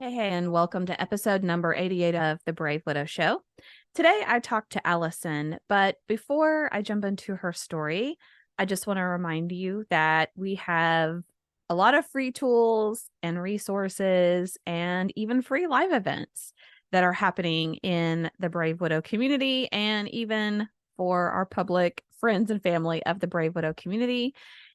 Hey, and welcome to episode number 88 of The Brave Widow Show. Today, I talked to Allison, but before I jump into her story, I just want to remind you that we have a lot of free tools and resources and even free live events that are happening in the Brave Widow community and even for our public friends and family of the Brave Widow community.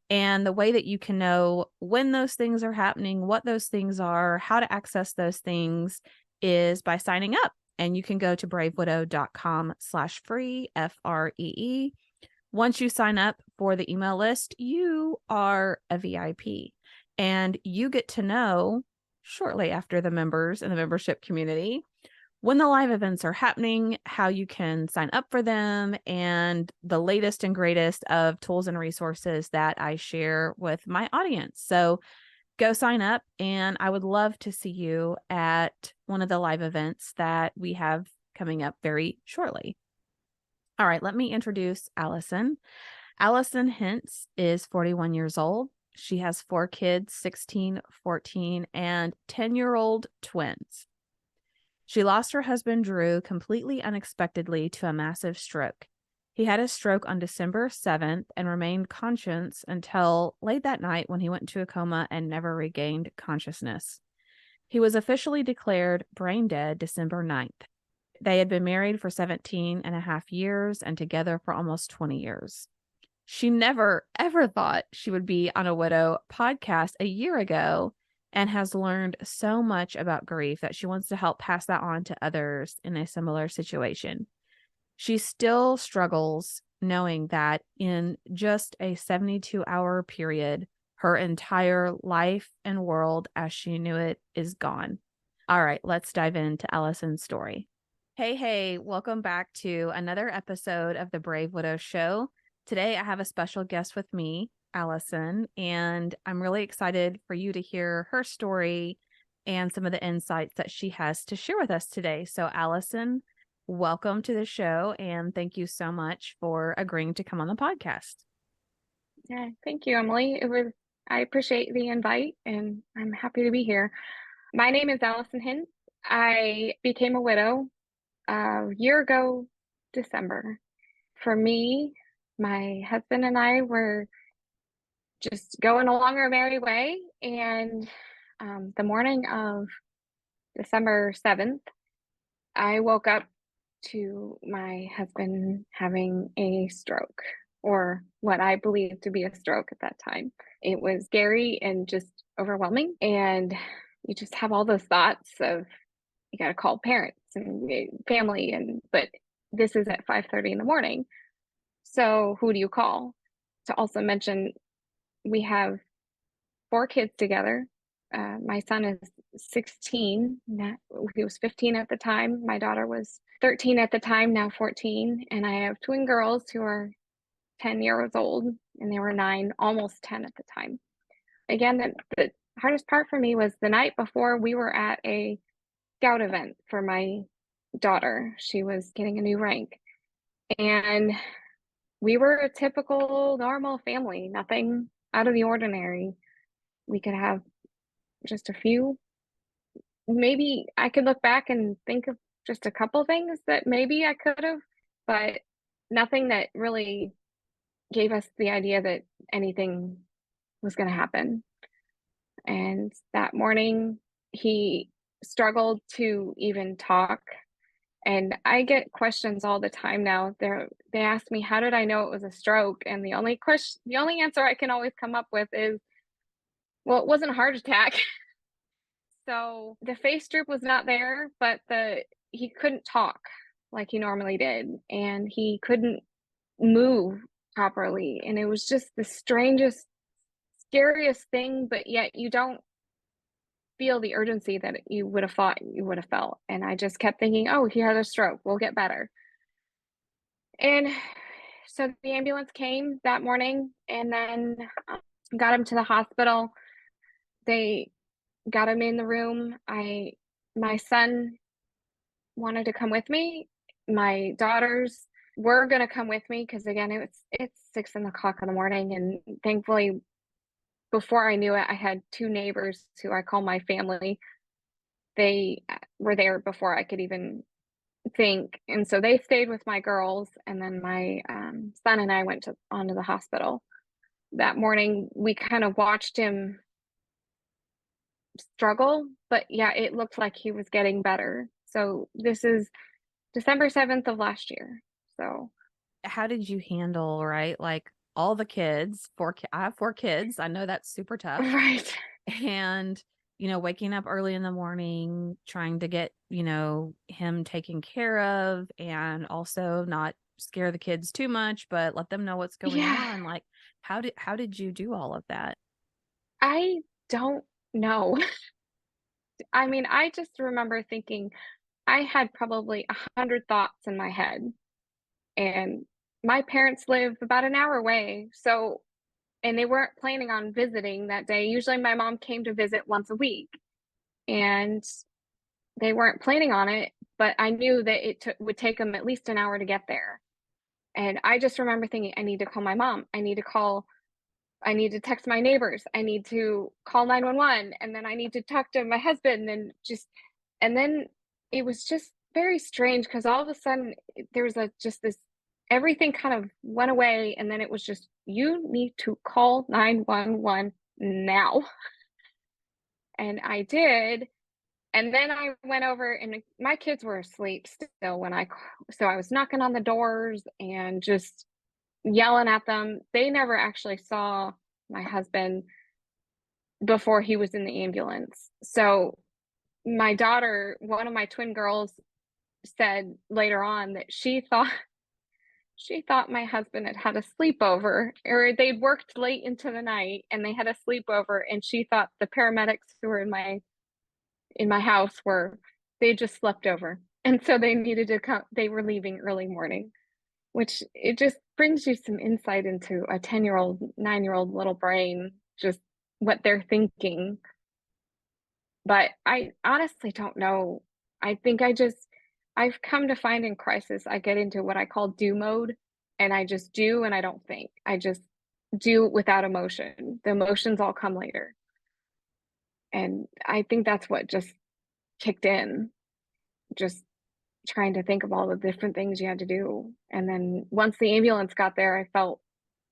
And the way that you can know when those things are happening, what those things are, how to access those things is by signing up. And you can go to bravewidow.com/free, FREE. Once you sign up for the email list, you are a VIP and you get to know shortly after the members in the membership community when the live events are happening, how you can sign up for them, and the latest and greatest of tools and resources that I share with my audience. So go sign up, and I would love to see you at one of the live events that we have coming up very shortly. All right, let me introduce Allison. Allison Hintz is 41 years old. She has 4 kids, 16, 14, and 10-year-old twins. She lost her husband, Drew, completely unexpectedly to a massive stroke. He had a stroke on December 7th and remained conscious until late that night when he went into a coma and never regained consciousness. He was officially declared brain dead December 9th. They had been married for 17 and a half years and together for almost 20 years. She never, ever thought she would be on a Widow podcast a year ago, and has learned so much about grief that she wants to help pass that on to others in a similar situation. She still struggles knowing that in just a 72-hour period, her entire life and world as she knew it is gone. All right, let's dive into Allison's story. Hey, welcome back to another episode of the Brave Widow Show. Today, I have a special guest with me, Allison, and I'm really excited for you to hear her story and some of the insights that she has to share with us today. So, Allison, welcome to the show, and thank you so much for agreeing to come on the podcast. Yeah, thank you, Emily. I appreciate the invite and I'm happy to be here. My name is Allison Hintz. I became a widow a year ago, December. For me, my husband and I were just going along our merry way, and the morning of December 7th, I woke up to my husband having a stroke, or what I believed to be a stroke at that time. It was scary and just overwhelming. And you just have all those thoughts of you got to call parents and family, but this is at 5:30 in the morning. So who do you call? To also mention, we have 4 kids together. My son is 16. He was 15 at the time. My daughter was 13 at the time, now 14. And I have twin girls who are 10 years old, and they were 9, almost 10 at the time. Again, the hardest part for me was the night before we were at a scout event for my daughter. She was getting a new rank. And we were a typical, normal family, nothing out of the ordinary. We could have just a few. Maybe I could look back and think of just a couple things that maybe I could have, but nothing that really gave us the idea that anything was going to happen. And that morning, he struggled to even talk. And I get questions all the time now. They ask me, how did I know it was a stroke? And the only answer I can always come up with is, well, it wasn't a heart attack. So the face droop was not there, but he couldn't talk like he normally did, and he couldn't move properly. And it was just the strangest, scariest thing, but yet you don't feel the urgency that you would have thought you would have felt. And I just kept thinking, oh, he had a stroke. We'll get better. And so the ambulance came that morning and then got him to the hospital. They got him in the room. My son wanted to come with me. My daughters were going to come with me because, again, it's 6 o'clock in the morning, and thankfully, before I knew it, I had 2 neighbors who I call my family They were there before I could even think, and so they stayed with my girls, and then my son and I went onto the hospital that morning. We kind of watched him struggle, but yeah, it looked like he was getting better. So this is December 7th of last year. So How did you handle, right? Like all the kids, I have 4 kids. I know that's super tough. right. And, waking up early in the morning, trying to get, him taken care of and also not scare the kids too much, but let them know what's going Yeah, on. Like, how did you do all of that? I don't know. I mean, I just remember thinking I had probably 100 thoughts in my head, and my parents live about an hour away. So, and they weren't planning on visiting that day. Usually my mom came to visit once a week, and they weren't planning on it, but I knew that would take them at least an hour to get there. And I just remember thinking, I need to call my mom. I need to text my neighbors. I need to call 911. And then I need to talk to my husband and then it was just very strange because all of a sudden there was just this, everything kind of went away. And then it was just, you need to call 911 now. And I did. And then I went over and my kids were asleep still so I was knocking on the doors and just yelling at them. They never actually saw my husband before he was in the ambulance. So my daughter, one of my twin girls, said later on that she thought my husband had had a sleepover, or they'd worked late into the night and they had a sleepover, and she thought the paramedics who were in my house they just slept over. And so they needed to come, they were leaving early morning, which it just brings you some insight into a 10-year-old, 9-year-old little brain, just what they're thinking. But I honestly don't know. I think I've come to find in crisis, I get into what I call do mode, and I just do and I don't think. I just do without emotion. The emotions all come later. And I think that's what just kicked in, just trying to think of all the different things you had to do. And then once the ambulance got there, I felt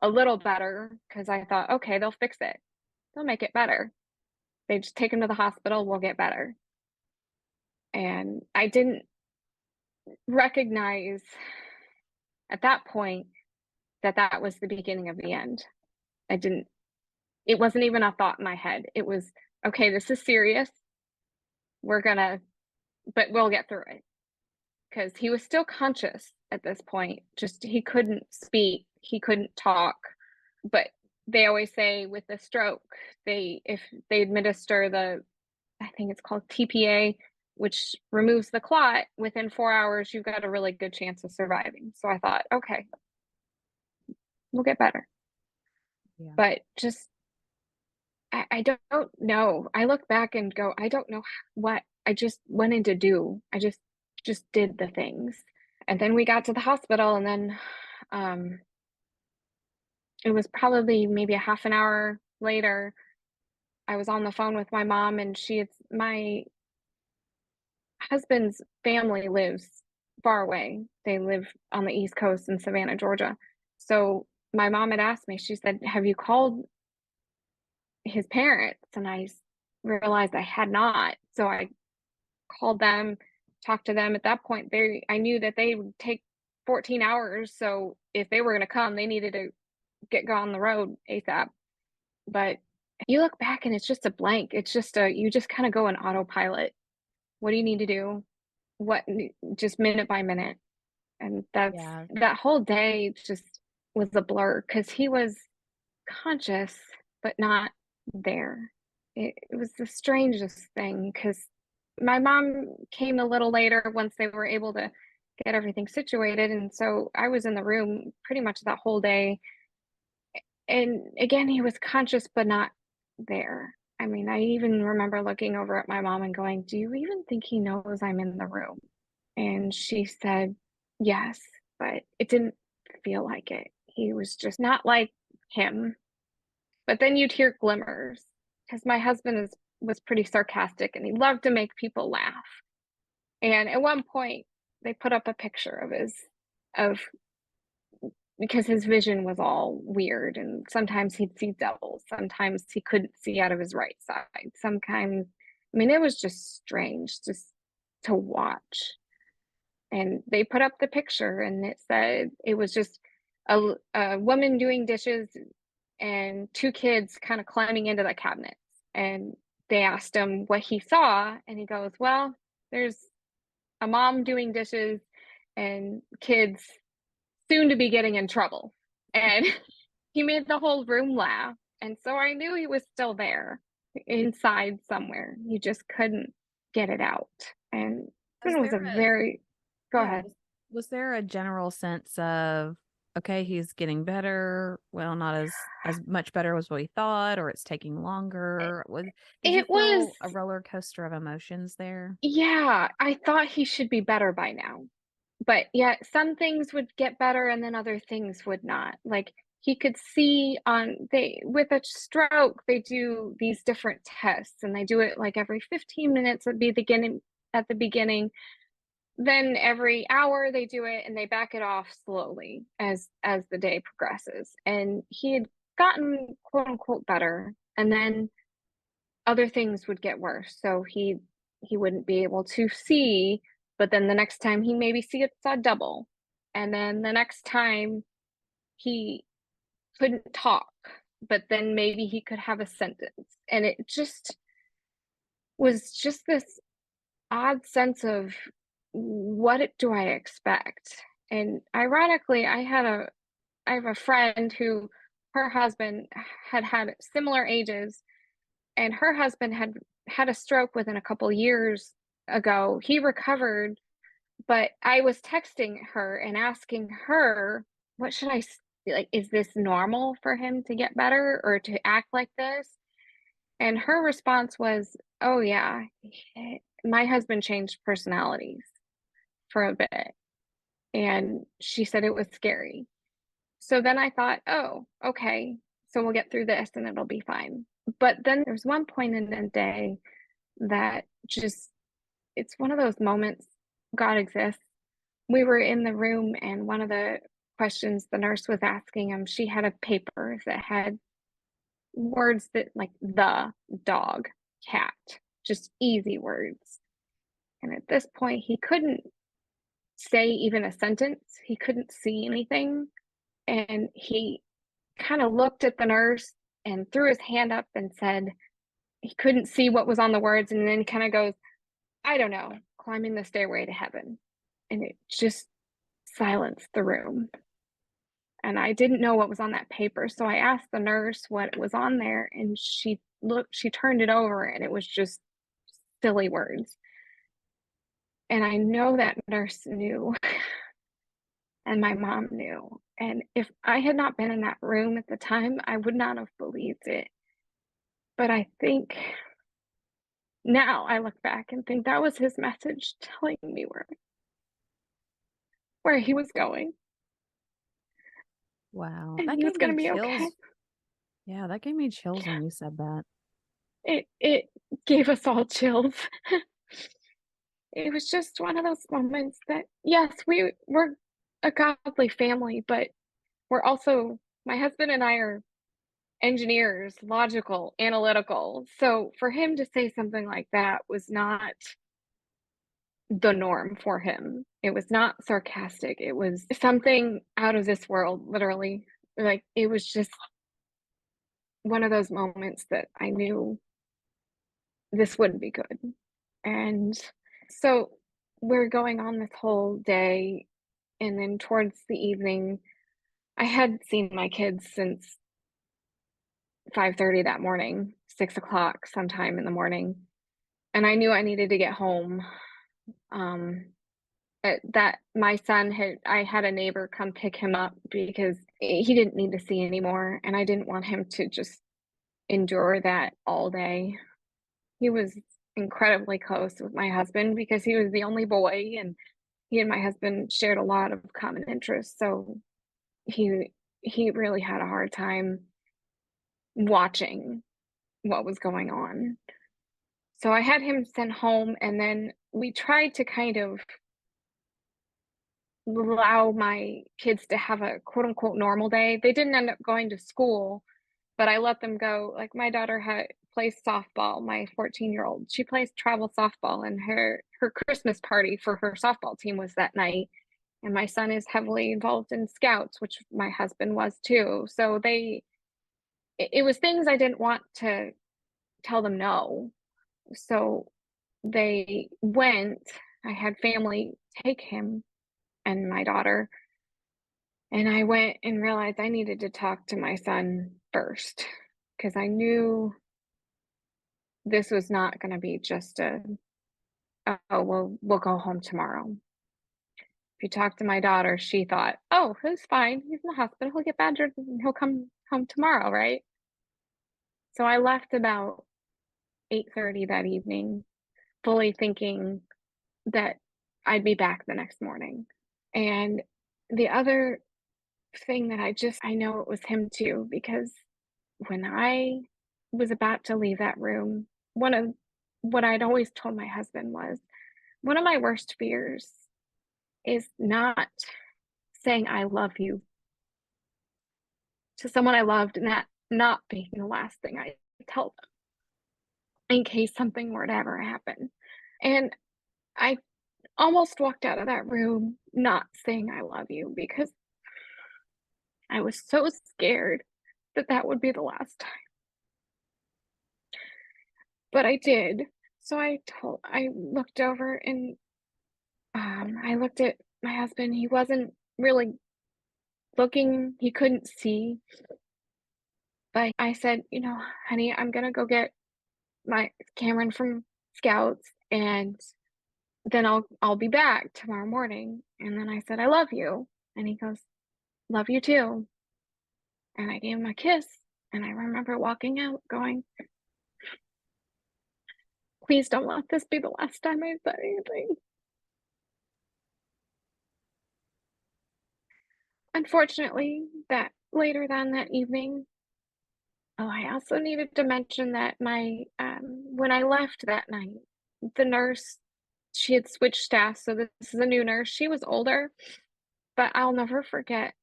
a little better because I thought, okay, they'll fix it. They'll make it better. They just take him to the hospital, we'll get better. And I didn't recognize at that point that that was the beginning of the end. I didn't, it wasn't even a thought in my head. It was, okay, this is serious. We're gonna, but we'll get through it. Because he was still conscious at this point. Just he couldn't speak, he couldn't talk. But they always say with a stroke, if they administer I think it's called TPA, which removes the clot within 4 hours, you've got a really good chance of surviving. So I thought, okay, we'll get better. Yeah. But just I don't know. I look back and go, I don't know what I just went in to do. I just did the things. And then we got to the hospital, and then um it was probably maybe a half an hour later. I was on the phone with my mom, and my husband's family lives far away. They live on the East Coast in Savannah, Georgia. So my mom had asked me, she said, have you called his parents? And I realized I had not. So I called them, talked to them. At that point, I knew that they would take 14 hours. So if they were going to come, they needed to get on the road ASAP. But you look back and it's just a blank. It's just you just kind of go in autopilot. What do you need to do? What, just minute by minute. And Yeah. that whole day just was a blur because he was conscious, but not there. It was the strangest thing because my mom came a little later once they were able to get everything situated. And so I was in the room pretty much that whole day. And again, he was conscious, but not there. I mean, I even remember looking over at my mom and going, do you even think he knows I'm in the room? And she said, yes, but it didn't feel like it. He was just not like him. But then you'd hear glimmers because my husband is was pretty sarcastic and he loved to make people laugh. And at one point, they put up a picture of of because his vision was all weird, and sometimes he'd see double, sometimes he couldn't see out of his right side. Sometimes, I mean, it was just strange just to watch. And they put up the picture, and it said it was just a woman doing dishes and two kids kind of climbing into the cabinets. And they asked him what he saw, and he goes, "Well, there's a mom doing dishes and kids soon to be getting in trouble." And he made the whole room laugh. And so I knew he was still there inside somewhere. You just couldn't get it out. And Was it was there a very, go yeah, ahead. was there a general sense of, okay, he's getting better, well, not as much better as what we thought, or it's taking longer? Did you It was, feel a roller coaster of emotions there? yeah, I thought he should be better by now. But yet some things would get better and then other things would not. Like he could see on they with a stroke, they do these different tests and they do it like every 15 minutes at the beginning. Then every hour they do it and they back it off slowly as the day progresses. And he had gotten quote unquote better. And then other things would get worse. So he wouldn't be able to see, but then the next time he maybe saw double. And then the next time he couldn't talk, but then maybe he could have a sentence. And it just was just this odd sense of do I expect? And ironically, I have a friend who her husband had similar ages, and her husband had a stroke within a couple years ago. He recovered, but I was texting her and asking her, what should I like? Is this normal for him to get better or to act like this? And her response was, "Oh, yeah, my husband changed personalities for a bit." And she said it was scary. So then I thought, oh, okay, so we'll get through this and it'll be fine. But then there's one point in the day that just, it's one of those moments, God exists. We were in the room, and one of the questions the nurse was asking him, she had a paper that had words that like the, dog, cat, just easy words. And at this point, he couldn't say even a sentence, he couldn't see anything. And he kind of looked at the nurse and threw his hand up and said he couldn't see what was on the words, and then kind of goes, "I don't know, climbing the stairway to heaven." And it just silenced the room. And I didn't know what was on that paper. So I asked the nurse what was on there, and she turned it over, and it was just silly words. And I know that nurse knew, and my mom knew. And if I had not been in that room at the time, I would not have believed it. But I think now I look back and think that was his message telling me where he was going, Wow, and that he was gave going me to be okay. chills. Yeah, that gave me chills when you said that. It gave us all chills. It was just one of those moments that, yes, we're a godly family, but we're also, my husband and I are engineers, logical, analytical. So for him to say something like that was not the norm for him. It was not sarcastic. It was something out of this world, literally. Like it was just one of those moments that I knew this wouldn't be good. And so we're going on this whole day. And then towards the evening, I had seen my kids since 5:30 that morning, 6 o'clock sometime in the morning. And I knew I needed to get home. Um, that my son I had a neighbor come pick him up because he didn't need to see anymore. And I didn't want him to just endure that all day. He was incredibly close with my husband because he was the only boy, and he and my husband shared a lot of common interests. So he really had a hard time watching what was going on. So I had him sent home, and then we tried to kind of allow my kids to have a quote unquote normal day. They didn't end up going to school, but I let them go. Like my daughter had plays softball, my 14-year-old. She plays travel softball, and her Christmas party for her softball team was that night. And my son is heavily involved in scouts, which my husband was too. So it was things I didn't want to tell them no. So they went. I had family take him and my daughter, and I went and realized I needed to talk to my son first because I knew this was not going to be just oh, well, we'll go home tomorrow. If you talk to my daughter, she thought, oh, he's fine. He's in the hospital. He'll get better and he'll come home tomorrow, right? So I left about 8:30 that evening, fully thinking that I'd be back the next morning. And the other thing that I know it was him too, because when I was about to leave that room, one of what I'd always told my husband was one of my worst fears is not saying I love you to someone I loved and that not being the last thing I tell them in case something were to ever happen. And I almost walked out of that room not saying I love you because I was so scared that that would be the last time. But I did. So I looked over and I looked at my husband. He wasn't really looking, he couldn't see. But I said, honey, I'm gonna go get my Cameron from Scouts, and then I'll be back tomorrow morning. And then I said, I love you. And he goes, love you too. And I gave him a kiss. And I remember walking out going, please don't let this be the last time I said anything. Unfortunately, that later that evening, oh, I also needed to mention that when I left that night, the nurse, she had switched staff, so this is a new nurse. She was older, but I'll never forget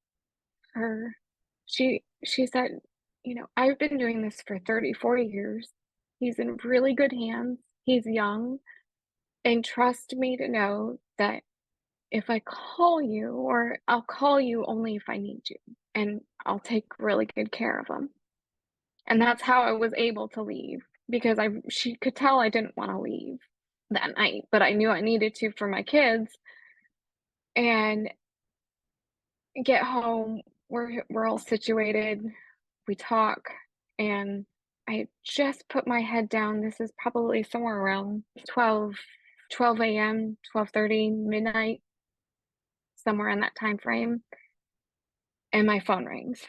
her. She said, I've been doing this for 34 years. He's in really good hands. He's young, and trust me to know that if I call you, or I'll call you only if I need you, and I'll take really good care of him. And that's how I was able to leave because she could tell I didn't want to leave that night, but I knew I needed to for my kids. And get home, we're all situated, we talk, and I just put my head down. This is probably somewhere around 12 a.m., 12:30, midnight, somewhere in that time frame, and my phone rings,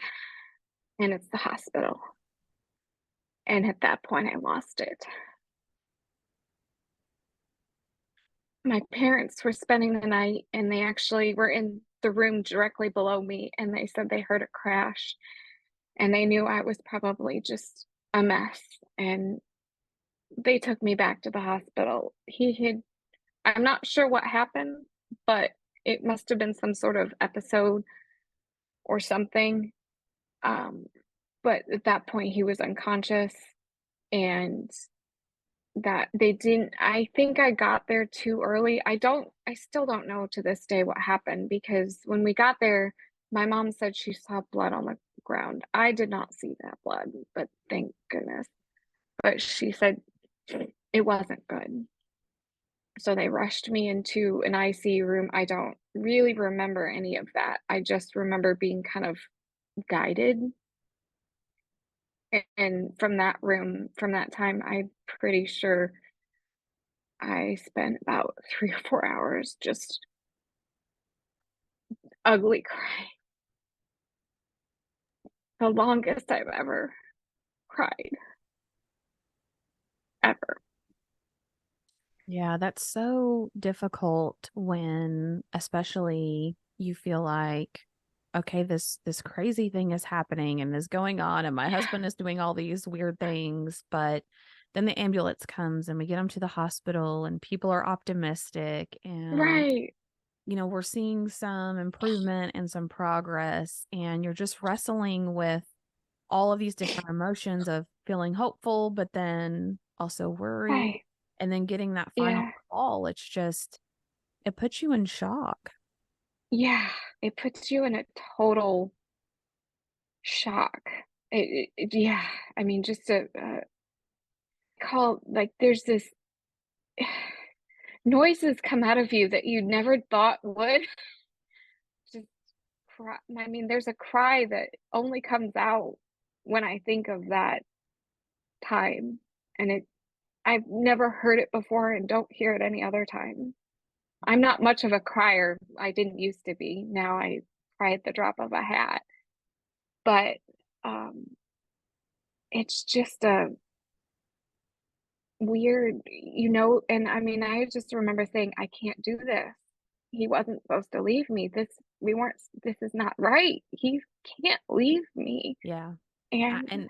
and it's the hospital. And at that point, I lost it. My parents were spending the night, and they actually were in the room directly below me, and they said they heard a crash, and they knew I was probably just a mess, and they took me back to the hospital. I'm not sure what happened, but it must have been some sort of episode or something. Um, but at that point, he was unconscious, and that they didn't, I think I got there too early. I still don't know to this day what happened because when we got there, my mom said she saw blood on the ground. I did not see that blood, but thank goodness. But she said it wasn't good. So they rushed me into an ICU room. I don't really remember any of that. I just remember being kind of guided. And from that room, from that time, I'm pretty sure I spent about 3 or 4 hours just ugly crying. The longest I've ever cried, ever. Yeah, that's so difficult when especially you feel like, okay, this crazy thing is happening and is going on and my Yeah. husband is doing all these weird things, but then the ambulance comes and we get them to the hospital and people are optimistic and Right. we're seeing some improvement and some progress, and you're just wrestling with all of these different emotions of feeling hopeful, but then also worried, Right. and then getting that final Yeah. call. It puts you in shock. Yeah. It puts you in a total shock. Yeah. I mean, just a call, like, there's this noises come out of you that you never thought would. Just cry. I mean, there's a cry that only comes out when I think of that time, and I've never heard it before and don't hear it any other time. I'm not much of a crier. I didn't used to be. Now I cry at the drop of a hat. But um it's just a weird, and I mean, I just remember saying, I can't do this. He wasn't supposed to leave me. This is not right. He can't leave me. Yeah. And And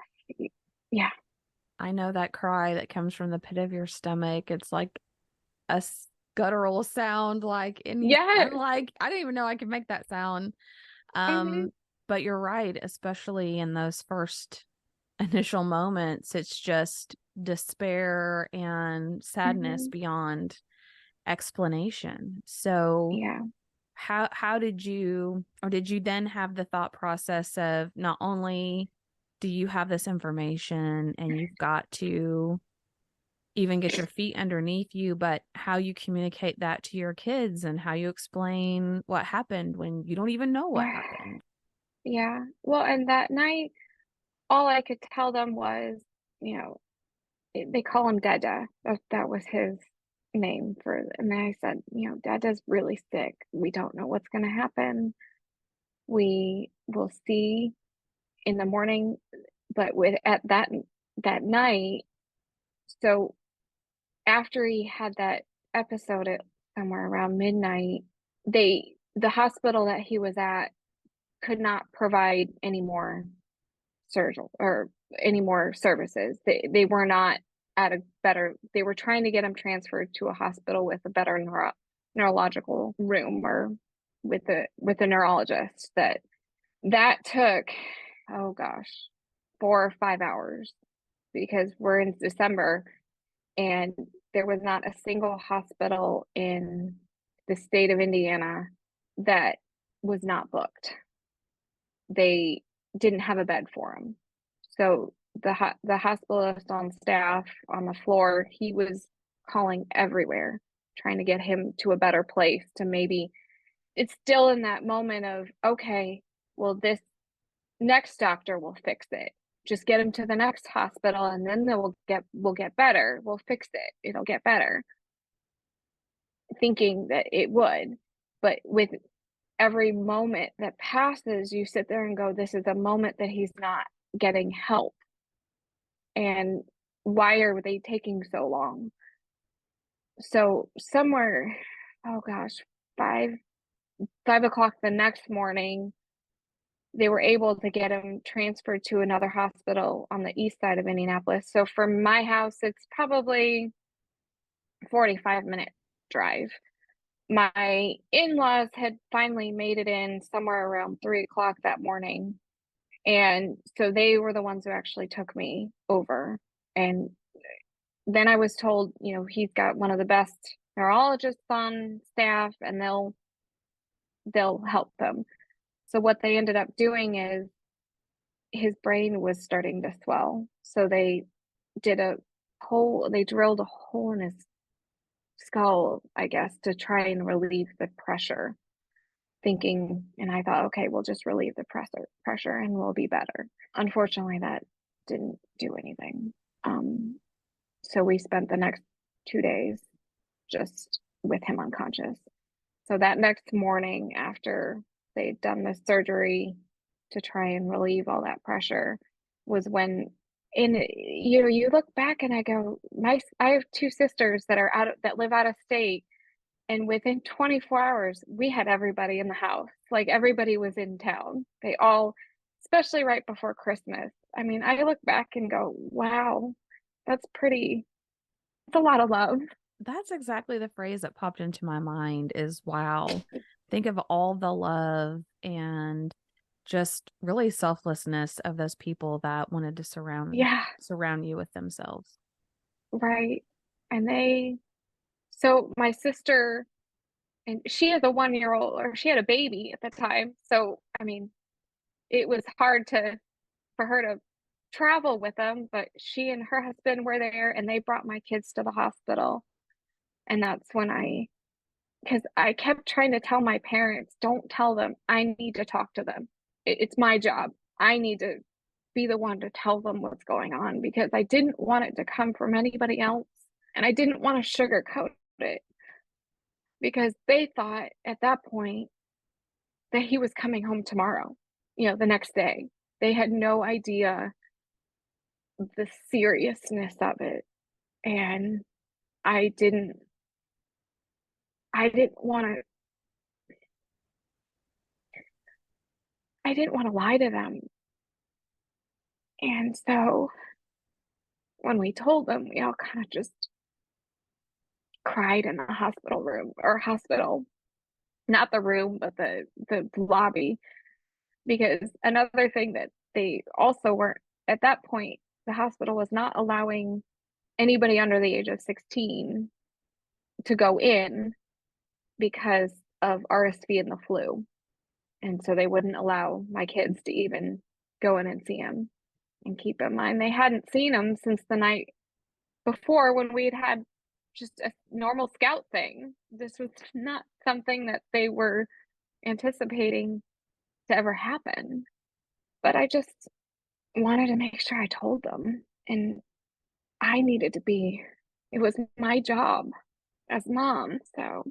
yeah. I know that cry that comes from the pit of your stomach. It's like a guttural sound, like, and I'm Yes. like, I didn't even know I could make that sound. Mhm. But you're right, especially in those first initial moments, it's just despair and sadness Mhm. beyond explanation. So Yeah. how did you then have the thought process of, not only do you have this information and you've got to even get your feet underneath you, but how you communicate that to your kids and how you explain what happened when you don't even know what Yeah. happened? Yeah. Well, and that night, all I could tell them was, you know, they call him Dada. That was his name and I said, Dada's really sick. We don't know what's going to happen. We will see in the morning, but with at that night, so after he had that episode at somewhere around midnight, the hospital that he was at could not provide any more surgery or any more services. They were not at a better. They were trying to get him transferred to a hospital with a better neurological room, or with a neurologist. That took, oh gosh, 4 or 5 hours, because we're in December and there was not a single hospital in the state of Indiana that was not booked. They didn't have a bed for him. So the hospitalist on staff on the floor, he was calling everywhere, trying to get him to a better place. To maybe it's still in that moment of, okay, well, this next doctor will fix it. Just get him to the next hospital, and then we'll get better. We'll fix it. It'll get better. Thinking that it would, but with every moment that passes, you sit there and go, this is a moment that he's not getting help. And why are they taking so long? So somewhere, oh gosh, 5 o'clock the next morning, they were able to get him transferred to another hospital on the east side of Indianapolis. So from my house, it's probably 45-minute drive. My in-laws had finally made it in somewhere around 3 o'clock that morning. And so they were the ones who actually took me over. And then I was told, he's got one of the best neurologists on staff, and they'll help them. So what they ended up doing is his brain was starting to swell. So they drilled a hole in his skull, I guess, to try and relieve the pressure, thinking, and I thought, okay, we'll just relieve the pressure and we'll be better. Unfortunately, that didn't do anything. So we spent the next 2 days just with him unconscious. So that next morning, after they'd done the surgery to try and relieve all that pressure, was when, you look back and I go, I have two sisters that live out of state, and within 24 hours, we had everybody in the house. Like, everybody was in town. They all, especially right before Christmas. I mean, I look back and go, wow, That's pretty, it's a lot of love. That's exactly the phrase that popped into my mind is wow. Think of all the love and just really selflessness of those people that wanted to Yeah, surround you with themselves. right. And so my sister, and she has a 1 year old, or she had a baby at the time. So, I mean, it was hard for her to travel with them, but she and her husband were there and they brought my kids to the hospital. And that's when because I kept trying to tell my parents, don't tell them. I need to talk to them. It's my job. I need to be the one to tell them what's going on because I didn't want it to come from anybody else. And I didn't want to sugarcoat it because they thought at that point that he was coming home tomorrow, the next day. They had no idea the seriousness of it. And I didn't I didn't want to I didn't want to lie to them. And so when we told them, we all kind of just cried in the hospital room or hospital, not the room, but the lobby. Because another thing that they also weren't at that point, the hospital was not allowing anybody under the age of 16 to go in because of RSV and the flu. And so they wouldn't allow my kids to even go in and see him. And keep in mind, they hadn't seen him since the night before when we had just a normal scout thing. This was not something that they were anticipating to ever happen. But I just wanted to make sure I told them. And I needed to be, it was my job as mom. So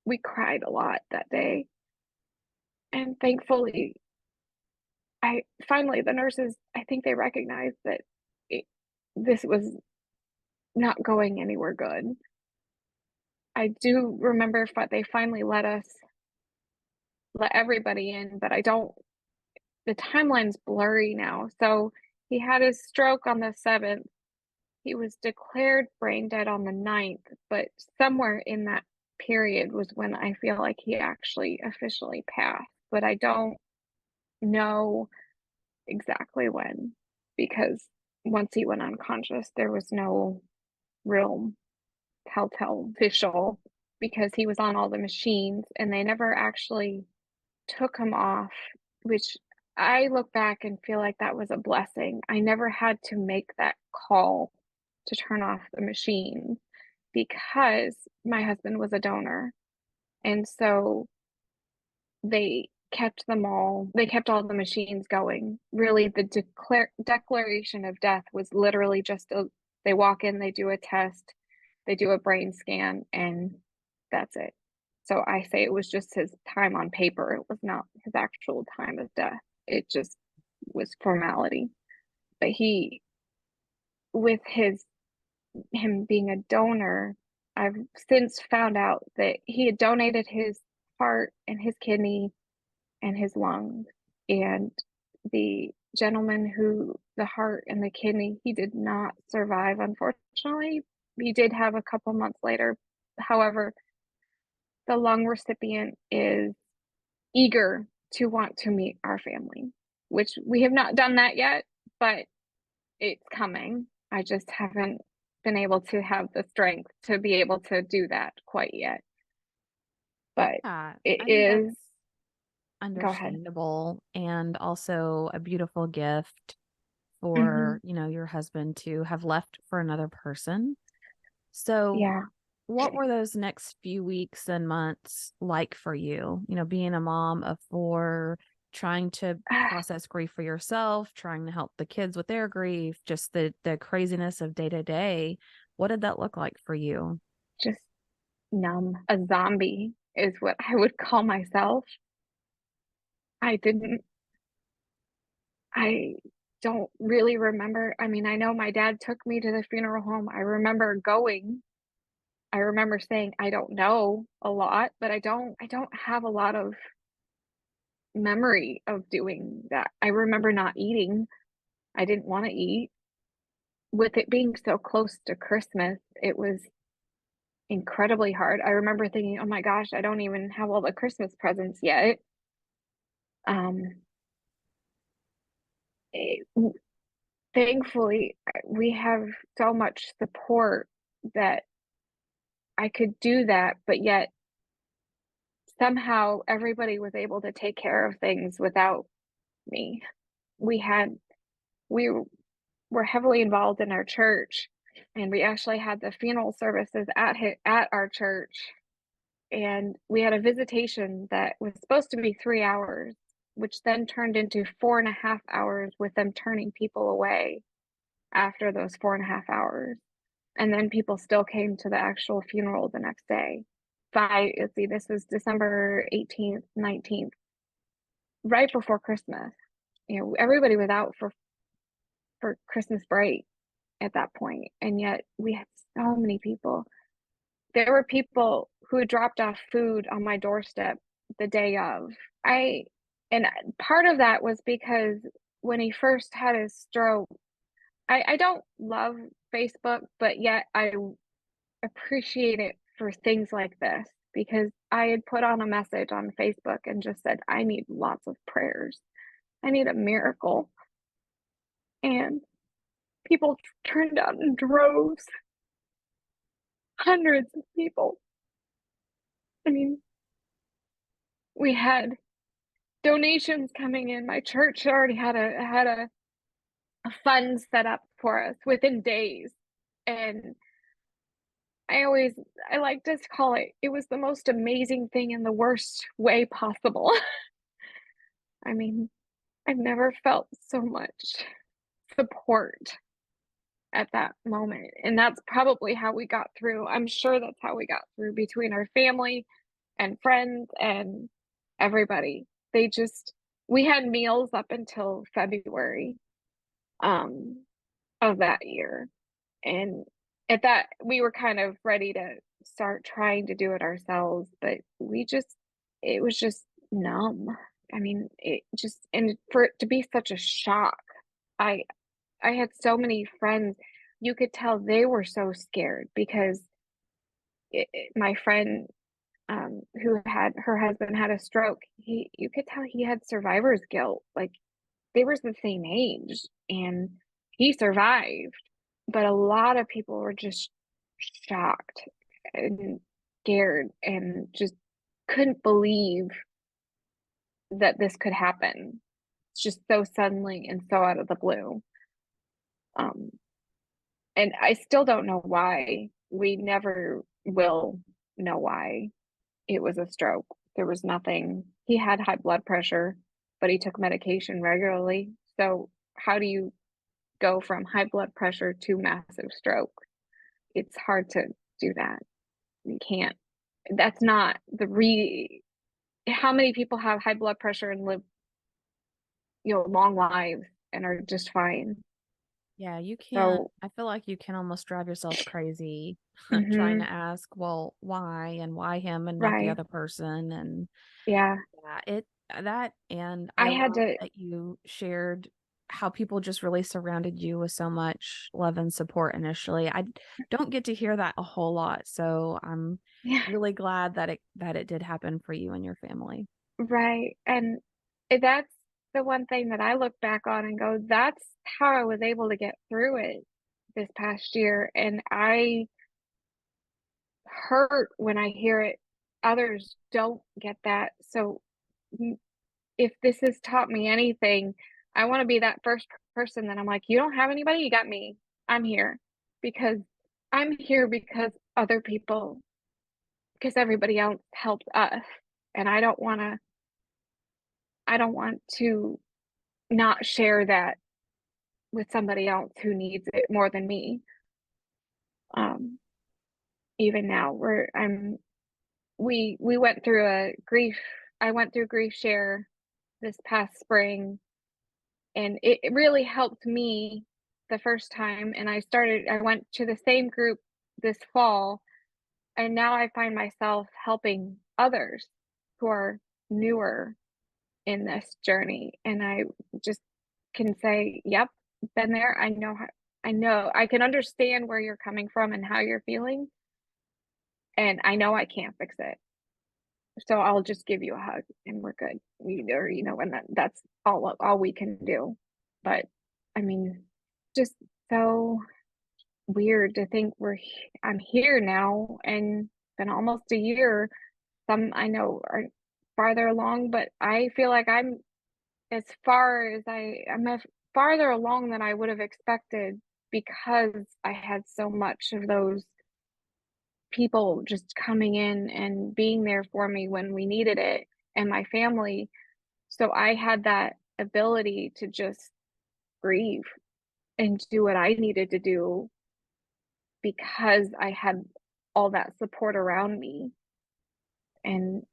we cried a lot that day. And thankfully, the nurses, I think they recognized that it, this was not going anywhere good. I do remember they finally let everybody in, but the timeline's blurry now. So he had his stroke on the 7th. He was declared brain dead on the 9th, but somewhere in that period was when I feel like he actually officially passed. But I don't know exactly when because once he went unconscious, there was no real telltale official because he was on all the machines and they never actually took him off, which I look back and feel like that was a blessing. I never had to make that call to turn off the machine because my husband was a donor. And so they kept all the machines going. Really, the declaration of death was literally they walk in, they do a test, they do a brain scan, and that's it. So I say it was just his time on paper. It was not his actual time of death. It just was formality. But with him being a donor, I've since found out that he had donated his heart and his kidney and his lungs. And the gentleman the heart and the kidney, he did not survive, unfortunately. He did have a couple months later. However, the lung recipient is eager to want to meet our family, which we have not done that yet, but it's coming. I just haven't been able to have the strength to be able to do that quite yet. But Yeah, it I think is, that's go ahead. understandable and also a beautiful gift Mm-hmm. for, your husband to have left for another person. So, Yeah. what were those next few weeks and months like for you? Being a mom of four, trying to process grief for yourself, trying to help the kids with their grief, just the craziness of day to day. What did that look like for you? Just numb. A zombie is what I would call myself. I didn't, I don't really remember. I mean, I know my dad took me to the funeral home. I remember going. I remember saying I don't know a lot, but I don't have a lot of memory of doing that. I remember not eating. I didn't want to eat. with it being so close to Christmas, it was incredibly hard. I remember thinking, "Oh my gosh, I don't even have all the Christmas presents yet." Um, it Thankfully, we have so much support that I could do that, but yet somehow everybody was able to take care of things without me. We had we were heavily involved in our church, and we actually had the funeral services at our church, and we had a visitation that was supposed to be 3 hours, which then turned into 4.5 hours with them turning people away after those 4.5 hours. And then people still came to the actual funeral the next day. Let's see, this was December 18th, 19th, right before Christmas. Everybody was out for Christmas break at that point, and yet we had so many people. There were people who dropped off food on my doorstep the day of. I and part of that was because when he first had his stroke, I don't love Facebook, but yet I appreciate it for things like this because I had put on a message on Facebook and just said, I need lots of prayers. I need a miracle. And people turned out in droves, hundreds of people. I mean, we had donations coming in. My church already had a fund set up for us within days. And I like to call it was the most amazing thing in the worst way possible. I mean, I've never felt so much support at that moment. And that's probably how we got through. I'm sure that's how we got through between our family and friends and everybody. We had meals up until February um of that year. And at that we were kind of ready to start trying to do it ourselves, but it was just numb. I mean, and for it to be such a shock. I I had so many friends, you could tell they were so scared because my friend who had her husband had a stroke, you could tell he had survivor's guilt. Like they were the same age and he survived, but a lot of people were just shocked and scared and just couldn't believe that this could happen. It's just so suddenly and so out of the blue. Um, and I still don't know why. We never will know why it was a stroke. There was nothing. He had high blood pressure, but he took medication regularly. So, how do you go from high blood pressure to massive stroke? It's hard to do that. You can't. That's not how many people have high blood pressure and live, long lives and are just fine. Yeah, you can't. So, I feel like you can almost drive yourself crazy trying to mhm, ask, well, why and why him and not the right. other person. And Yeah. yeah, that, and I I had love to that you shared how people just really surrounded you with so much love and support initially. I don't get to hear that a whole lot, so I'm yeah. really glad that it did happen for you and your family. Right, and that's the one thing that I look back on and go, "That's how I was able to get through it this past year," and I hurt when I hear it others don't get that, so, mm, if this has taught me anything, I wanna be that first person that I'm like, "You don't have anybody? You got me. I'm here." Because I'm here because everybody else helped us, and I don't want to not share that with somebody else who needs it more than me. Um, Even now, we went through a grief. I went through grief share this past spring, and it really helped me the first time. And I went to the same group this fall, and now I find myself helping others who are newer in this journey. And I just can say, "Yep, been there. I know how." I know I can understand where you're coming from and how you're feeling, and I know I can't fix it. So I'll just give you a hug and we're good. Or, and that's all we can do. But I mean, just so weird to think I'm here now and been almost a year. Some I know are farther along, but I feel like as far as I'm farther along than I would have expected because I had so much of those people just coming in and being there for me when we needed it and my family. So I had that ability to just grieve and do what I needed to do because I had all that support around me. And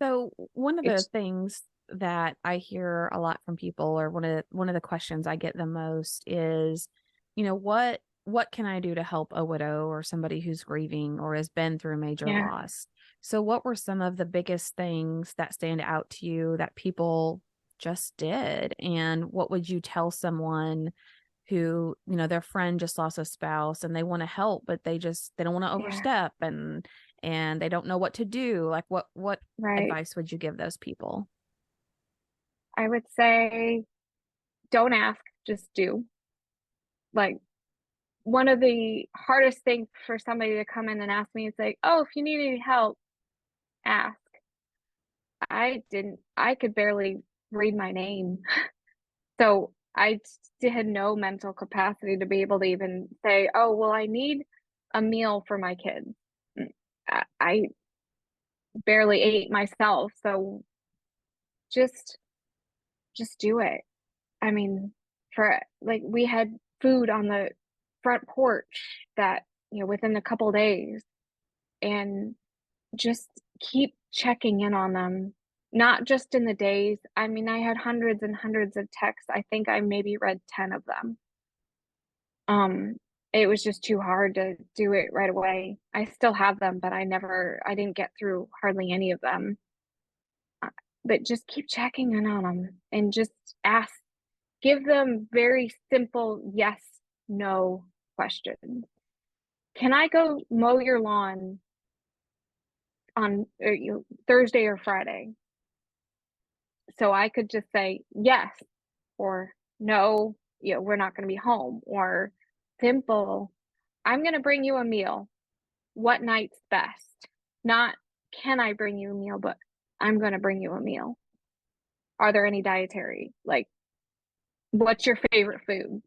So one of the it's, things that I hear a lot from people, or one of the questions I get the most is, what can I do to help a widow or somebody who's grieving or has been through a major yeah, loss? So what were some of the biggest things that stand out to you that people just did? And what would you tell someone who, their friend just lost a spouse and they want to help, but they don't want to yeah, overstep and they don't know what to do? Like what right. advice would you give those people? I would say don't ask, just do. Like, one of the hardest things for somebody to come in and ask me is like, oh, if you need any help, ask. I could barely read my name. So had no mental capacity to be able to even say, oh, well, I need a meal for my kids. I barely ate myself. So just, just do it. I mean, for like, we had food on the front porch that, within a couple days, and just keep checking in on them, not just in the days. I mean, I had hundreds and hundreds of texts. I think I maybe read 10 of them. Um, it was just too hard to do it right away. I still have them, but I didn't get through hardly any of them. Uh, But just keep checking in on them and just ask, give them very simple yes, no questions. Can I go mow your lawn on Thursday or Friday? So I could just say yes or no, we're not going to be home, or simple, I'm going to bring you a meal. What night's best? Not can I bring you a meal, but I'm going to bring you a meal. Are there any dietary? Like, what's your favorite food?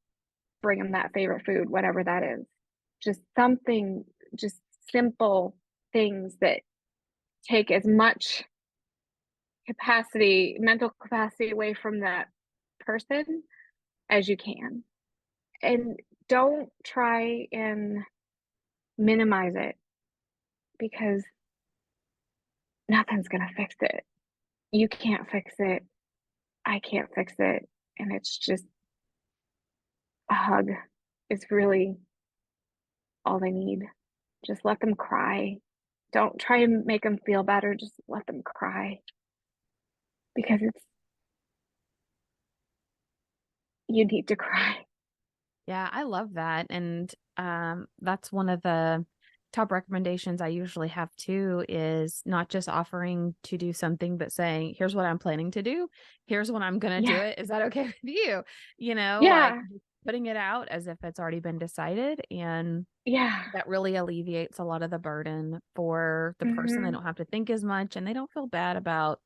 Bring them that favorite food, whatever that is. Just something, just simple things that take as much mental capacity away from that person as you can. And don't try and minimize it because nothing's going to fix it. You can't fix it. I can't fix it. And it's just a hug is really all they need. Just let them cry. Don't try and make them feel better. Just let them cry because you need to cry. Yeah, I love that. And that's one of the top recommendations I usually have too, is not just offering to do something, but saying, here's what I'm planning to do. Here's when I'm going to do Yeah. it. Is that okay with you? Like Yeah. just putting it out as if it's already been decided. And Yeah. that really alleviates a lot of the burden for the person. They Hmm. don't have to think as much and they don't feel bad about,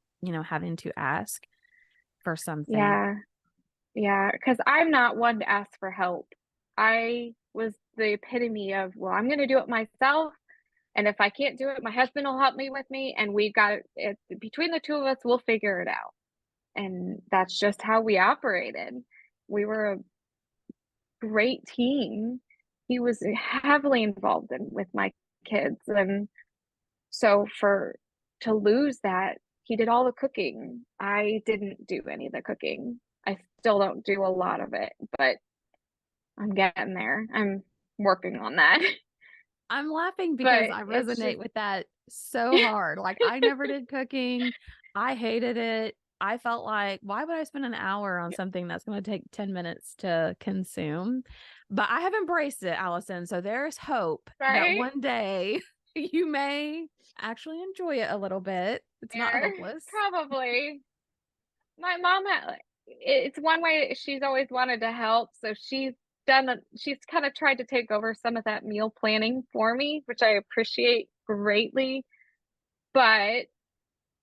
having to ask for something. Yeah. Yeah. Because I'm not one to ask for help. I was the epitome of, well, I'm going to do it myself. And if I can't do it, my husband will help me with me. And we've got it between the two of us, we'll figure it out. And that's just how we operated. We were a great team. He was heavily involved with my kids. And so to lose that, he did all the cooking. I didn't do any of the cooking. I still don't do a lot of it, but I'm getting there. I'm working on that. I'm laughing because But I it's resonate just, with that so hard. Like I never did cooking. I hated it. I felt like, why would I spend an hour on something that's going to take 10 minutes to consume? But I have embraced it, Allison. So there's hope that Right? one day you may actually enjoy it a little bit. It's not There, hopeless. probably. My mom had, it's one way she's always wanted to help, so she's kind of tried to take over some of that meal planning for me, which I appreciate greatly, but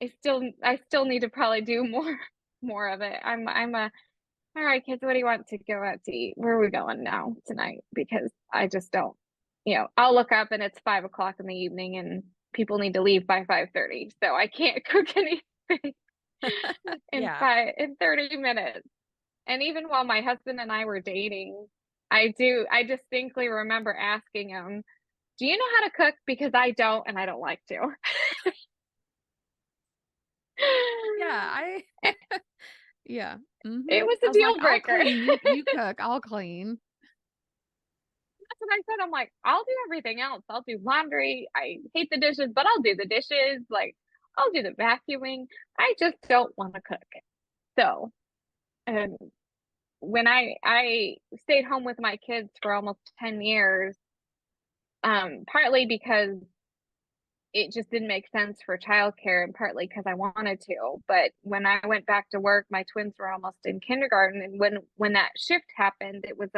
I still need to probably do more of it. I'm a all right, kids, what do you want to go out to eat? Where are we going now tonight? Because I just don't, I'll look up and it's 5 o'clock in the evening and people need to leave by 5:30. So I can't cook anything Yeah. in 30 minutes. And even while my husband and I were dating, I distinctly remember asking him, do you know how to cook? Because I don't, and I don't like to. Yeah. Yeah. It was I a was like, deal I'll breaker. clean. You cook. I'll clean. That's what I said. I'm like, I'll do everything else. I'll do laundry. I hate the dishes, but I'll do the dishes. Like, I'll do the vacuuming. I just don't want to cook. So, um, when I stayed home with my kids for almost 10 years, partly because it just didn't make sense for childcare and partly because I wanted to. But when I went back to work, my twins were almost in kindergarten. And when that shift happened, it was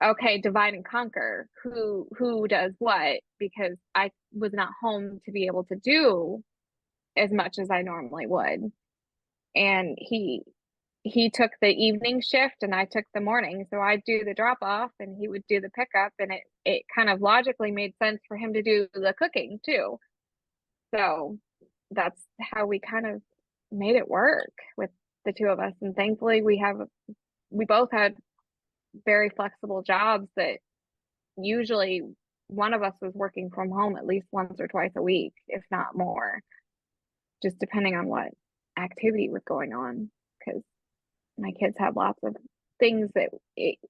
okay, divide and conquer. Who does what? Because I was not home to be able to do as much as I normally would. And he took the evening shift and I took the morning. So I'd do the drop off and he would do the pickup, and it kind of logically made sense for him to do the cooking too. So that's how we kind of made it work with the two of us. And thankfully we both had very flexible jobs that usually one of us was working from home at least once or twice a week, if not more, just depending on what activity was going on. Because my kids have lots of things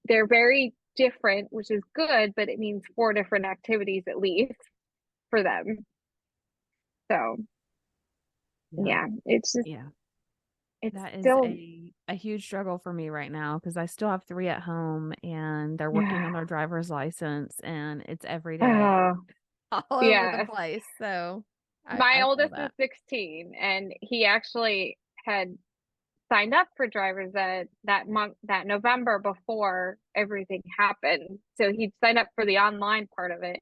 they're very different, which is good, but it means 4 different activities at least for them. So yeah, Yeah. it's That is still, a huge struggle for me right now because I still have 3 at home and they're working on yeah, their driver's license and it's every day all over the yeah. place. So My I feel oldest is that. 16 and he actually had signed up for driver's ed that month, that November before everything happened. So he'd signed up for the online part of it.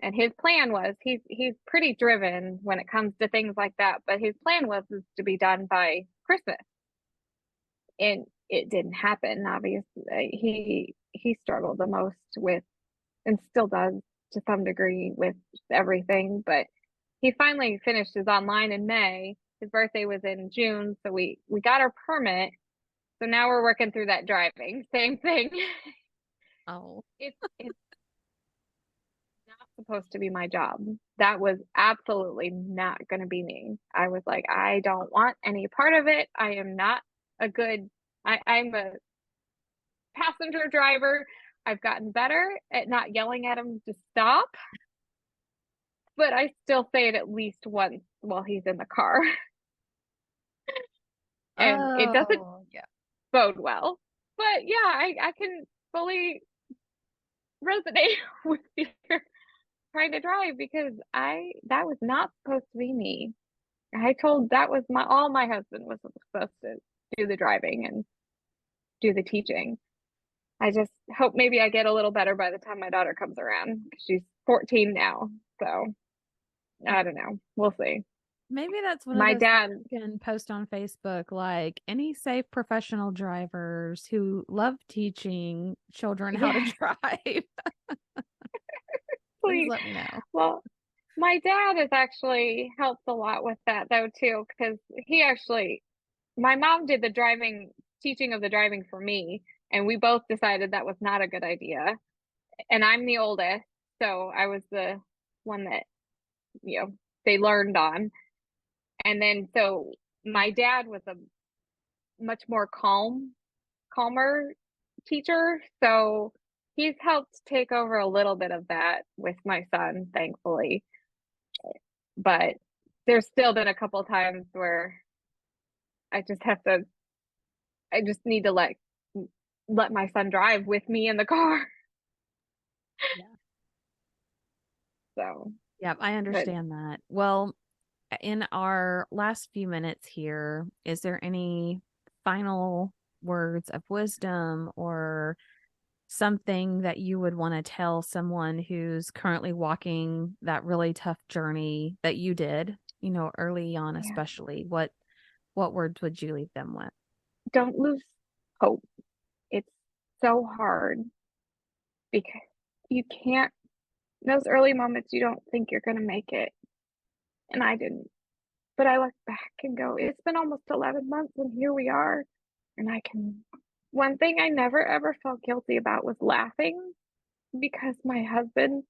And his plan was he's pretty driven when it comes to things like that, but his plan was to be done by Christmas. And it didn't happen, obviously. He struggled the most with, and still does to some degree, with everything, but he finally finished his online in May. His birthday was in June, so we got our permit. So now we're working through that driving. Same thing. Oh. It's not supposed to be my job. That was absolutely not going to be me. I was like, I don't want any part of it. I am not a good. I'm a passenger driver. I've gotten better at not yelling at him to stop, but I still say it at least once while he's in the car, and it doesn't Oh, yeah. bode well. But yeah, I can fully resonate with you trying to drive because I that was not supposed to be me. I told that was my husband was supposed to do the driving and do the teaching. I just hope maybe I get a little better by the time my daughter comes around. She's 14 now, so I don't know. We'll see. Maybe that's one of My those things dad, you can post on Facebook, like any safe professional drivers who love teaching children how to yeah, drive. Please please. let me know. Well, my dad has actually helped a lot with that though too, because my mom did the teaching of the driving for me, and we both decided that was not a good idea. And I'm the oldest, so I was the one that, they learned on. And then so my dad was a much more calmer teacher, so he's helped take over a little bit of that with my son, thankfully. But there's still been a couple times where I just have to I just need to let my son drive with me in the car. Yeah. So, Yeah, I but understand that. Well, in our last few minutes here, is there any final words of wisdom or something that you would want to tell someone who's currently walking that really tough journey that you did, early on, yeah, especially? What words would you leave them with? don't lose hope. It's so hard because you can't, those early moments, you don't think you're going to make it. And I didn't. But I look back and go, it's been almost 11 months and here we are. And one thing I never ever felt guilty about was laughing, because my husband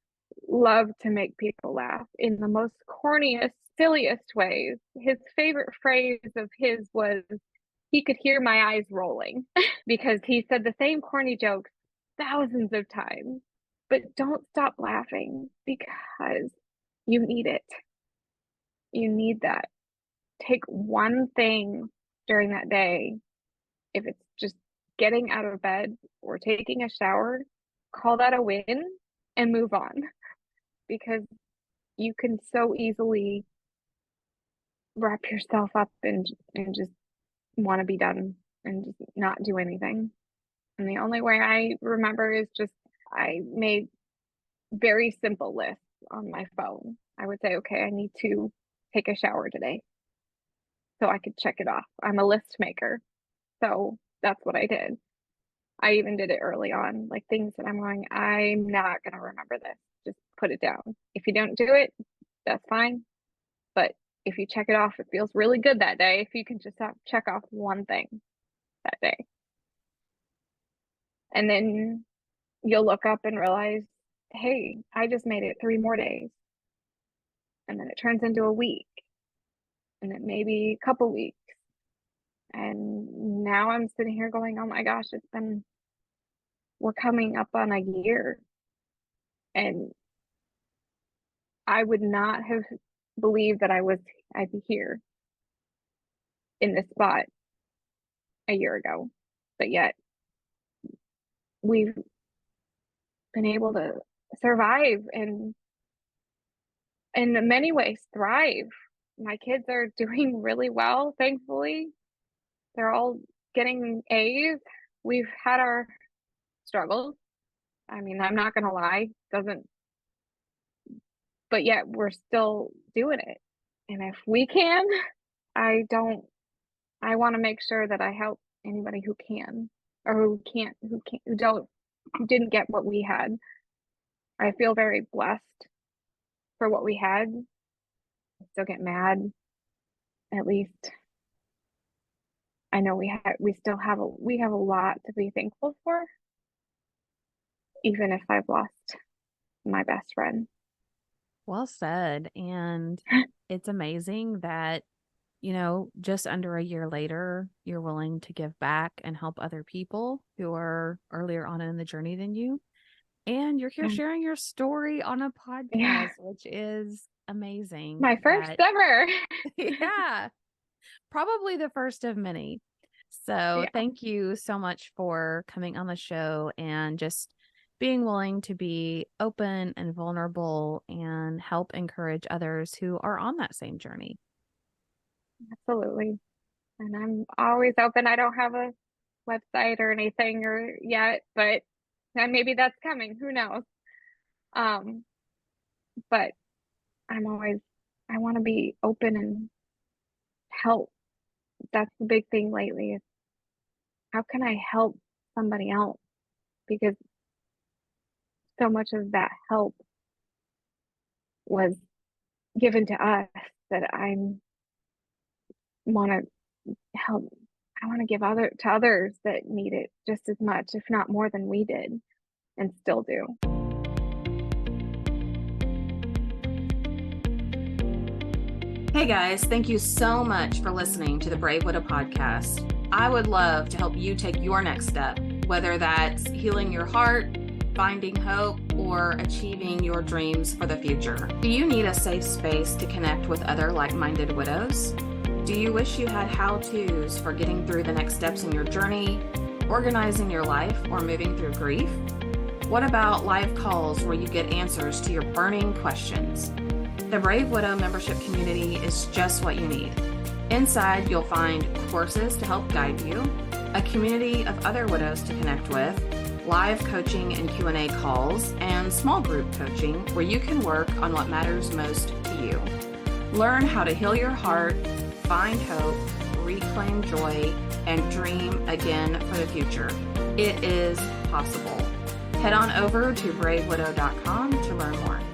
loved to make people laugh in the most corniest, silliest ways. His favorite phrase of his was, he could hear my eyes rolling because he said the same corny jokes thousands of times. But don't stop laughing because you need it. You need that. Take one thing during that day. If it's just getting out of bed or taking a shower, call that a win and move on, because you can so easily wrap yourself up and just want to be done and just not do anything. And the only way I remember is just, I made very simple lists on my phone. I would say, okay, I need to take a shower today, so I could check it off. I'm a list maker. So that's what I did. I even did it early on, like things that I'm not going to remember this. Just put it down. If you don't do it, that's fine. But if you check it off, it feels really good that day. If you can just check off one thing that day. And then you'll look up and realize, hey, I just made it 3 more days. And then it turns into a week. And then maybe a couple weeks. And now I'm sitting here going, oh my gosh, we're coming up on a year. And I would not have believed that I'd be here in this spot a year ago. But yet we've been able to survive and in many ways thrive. My kids are doing really well, thankfully. They're all getting A's. We've had our struggles. I mean, I'm not gonna lie, but yet we're still doing it. And if we can, I want to make sure that I help anybody who can, or who didn't get what we had. I feel very blessed for what we had. I still get mad. At least I know we have a lot to be thankful for, even if I've lost my best friend. Well said. And it's amazing that, just under a year later, you're willing to give back and help other people who are earlier on in the journey than you. And you're here sharing your story on a podcast, which is amazing. My first ever. Yeah. Probably the first of many. So thank you so much for coming on the show and just being willing to be open and vulnerable and help encourage others who are on that same journey. Absolutely. And I'm always open. I don't have a website or anything yet, but maybe that's coming. Who knows? But I want to be open and help. That's the big thing lately, is how can I help somebody else? Because so much of that help was given to us that I want to help. I want to give to others that need it just as much, if not more than we did and still do. Hey guys, thank you so much for listening to the Brave Widow podcast. I would love to help you take your next step, whether that's healing your heart, finding hope, or achieving your dreams for the future. Do you need a safe space to connect with other like-minded widows? Do you wish you had how-tos for getting through the next steps in your journey? organizing your life or moving through grief? What about live calls where you get answers to your burning questions? The Brave Widow membership community is just what you need. Inside, you'll find courses to help guide you, a community of other widows to connect with, live coaching and Q&A calls, and small group coaching where you can work on what matters most to you. Learn how to heal your heart, find hope, reclaim joy, and dream again for the future. It is possible. Head on over to bravewidow.com to learn more.